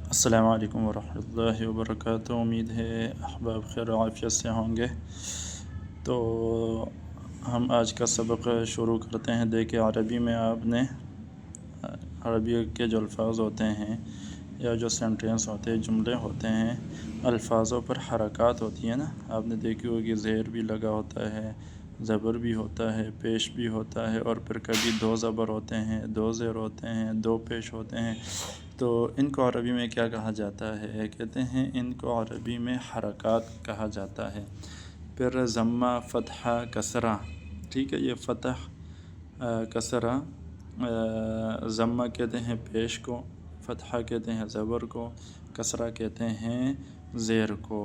السلام علیکم ورحمۃ اللہ وبرکاتہ۔ امید ہے احباب خیر و عافیت سے ہوں گے۔ تو ہم آج کا سبق شروع کرتے ہیں۔ دیکھیں، عربی میں آپ نے عربی کے جو الفاظ ہوتے ہیں یا جو سینٹینس ہوتے ہیں، جملے ہوتے ہیں، الفاظوں پر حرکات ہوتی ہیں نا، آپ نے دیکھی ہوگی زیر بھی لگا ہوتا ہے، زبر بھی ہوتا ہے، پیش بھی ہوتا ہے، اور پھر کبھی دو زبر ہوتے ہیں، دو زیر ہوتے ہیں، دو پیش ہوتے ہیں۔ تو ان کو عربی میں کیا کہا جاتا ہے؟ کہتے ہیں ان کو عربی میں حرکات کہا جاتا ہے۔ پھر ضمہ، فتحہ، کسرہ، ٹھیک ہے، یہ فتح، کسرہ، ضمہ کہتے ہیں پیش کو، فتحہ کہتے ہیں زبر کو، کسرہ کہتے ہیں زیر کو،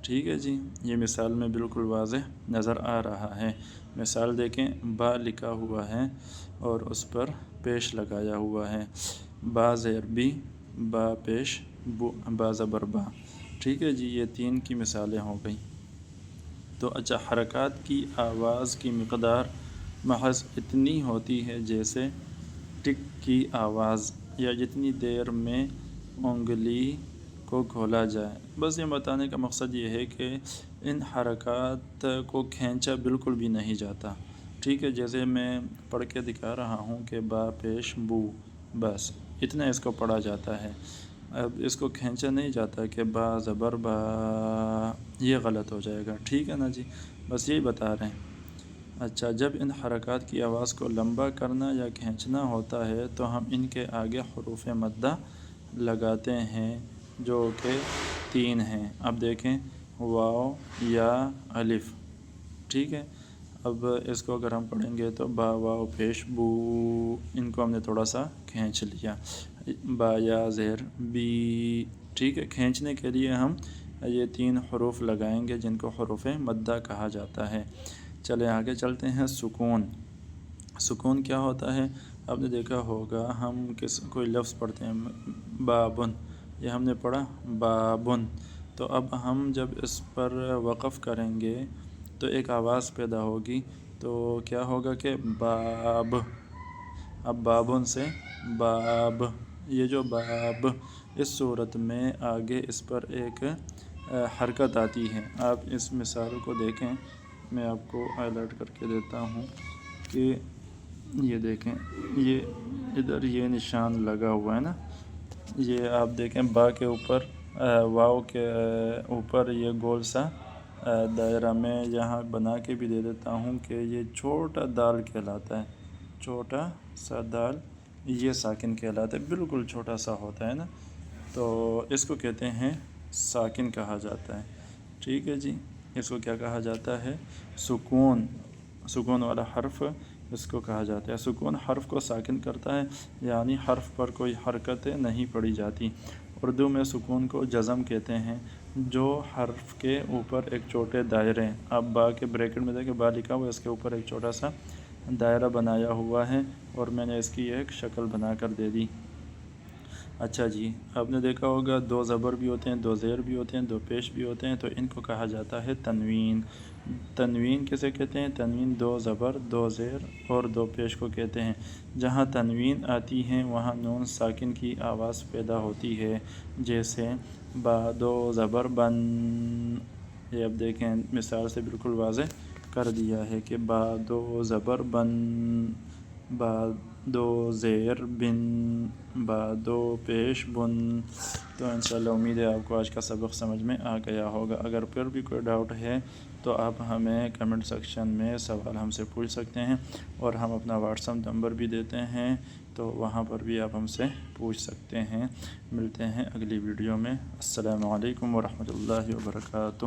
ٹھیک ہے جی۔ یہ مثال میں بالکل واضح نظر آ رہا ہے۔ مثال دیکھیں، با لکھا ہوا ہے اور اس پر پیش لگایا ہوا ہے، با زیر بی، با پیش بو، با زبر با، ٹھیک ہے جی۔ یہ تین کی مثالیں ہو گئیں۔ تو اچھا، حرکات کی آواز کی مقدار محض اتنی ہوتی ہے جیسے ٹک کی آواز، یا جتنی دیر میں انگلی کو کھولا جائے۔ بس یہ بتانے کا مقصد یہ ہے کہ ان حرکات کو کھینچا بالکل بھی نہیں جاتا، ٹھیک ہے۔ جیسے میں پڑھ کے دکھا رہا ہوں کہ با پیش بو، بس اتنا اس کو پڑھا جاتا ہے۔ اب اس کو کھینچا نہیں جاتا کہ با زبر با، یہ غلط ہو جائے گا، ٹھیک ہے نا جی۔ بس یہی بتا رہے ہیں۔ اچھا، جب ان حرکات کی آواز کو لمبا کرنا یا کھینچنا ہوتا ہے تو ہم ان کے آگے حروف مدہ لگاتے ہیں، جو کہ تین ہیں۔ اب دیکھیں، واو، یا، الف، ٹھیک ہے۔ اب اس کو اگر ہم پڑھیں گے تو با واو پیش بو، ان کو ہم نے تھوڑا سا کھینچ لیا، با یا زیر بی، ٹھیک ہے۔ کھینچنے کے لیے ہم یہ تین حروف لگائیں گے جن کو حروف مدہ کہا جاتا ہے۔ چلیں آگے چلتے ہیں۔ سکون، سکون کیا ہوتا ہے؟ آپ نے دیکھا ہوگا، ہم کوئی لفظ پڑھتے ہیں، بابن، یہ ہم نے پڑھا بابن، تو اب ہم جب اس پر وقف کریں گے تو ایک آواز پیدا ہوگی، تو کیا ہوگا کہ باب، اب بابن سے باب، یہ جو باب، اس صورت میں آگے اس پر ایک حرکت آتی ہے۔ آپ اس مثال کو دیکھیں، میں آپ کو ہائی لائٹ کر کے دیتا ہوں کہ یہ دیکھیں، یہ ادھر یہ نشان لگا ہوا ہے نا، یہ آپ دیکھیں با کے اوپر، واو کے اوپر یہ گول سا دائرہ، میں یہاں بنا کے بھی دے دیتا ہوں کہ یہ چھوٹا دال کہلاتا ہے، چھوٹا سا دال، یہ ساکن کہلاتا ہے، بالکل چھوٹا سا ہوتا ہے نا، تو اس کو کہتے ہیں ساکن کہا جاتا ہے، ٹھیک ہے جی۔ اس کو کیا کہا جاتا ہے؟ سکون، سکون والا حرف اس کو کہا جاتا ہے۔ سکون حرف کو ساکن کرتا ہے، یعنی حرف پر کوئی حرکت نہیں پڑی جاتی۔ اردو میں سکون کو جزم کہتے ہیں، جو حرف کے اوپر ایک چھوٹے دائرے، اب با کے بریکٹ میں دیکھیں، با لکھا ہوا ہے، اس کے اوپر ایک چھوٹا سا دائرہ بنایا ہوا ہے، اور میں نے اس کی ایک شکل بنا کر دے دی۔ اچھا جی، آپ نے دیکھا ہوگا دو زبر بھی ہوتے ہیں، دو زیر بھی ہوتے ہیں، دو پیش بھی ہوتے ہیں، تو ان کو کہا جاتا ہے تنوین۔ تنوین کسے کہتے ہیں؟ تنوین دو زبر، دو زیر اور دو پیش کو کہتے ہیں۔ جہاں تنوین آتی ہیں وہاں نون ساکن کی آواز پیدا ہوتی ہے، جیسے با دو زبر بن، یہ اب دیکھیں مثال سے بالکل واضح کر دیا ہے کہ با دو زبر بن، با دو زیر بن، با دو پیش بن۔ تو انشاءاللہ امید ہے آپ کو آج کا سبق سمجھ میں آ گیا ہوگا۔ اگر پھر بھی کوئی ڈاؤٹ ہے تو آپ ہمیں کمنٹ سیکشن میں سوال ہم سے پوچھ سکتے ہیں، اور ہم اپنا واٹس ایپ نمبر بھی دیتے ہیں، تو وہاں پر بھی آپ ہم سے پوچھ سکتے ہیں۔ ملتے ہیں اگلی ویڈیو میں۔ السلام علیکم ورحمۃ اللہ وبرکاتہ۔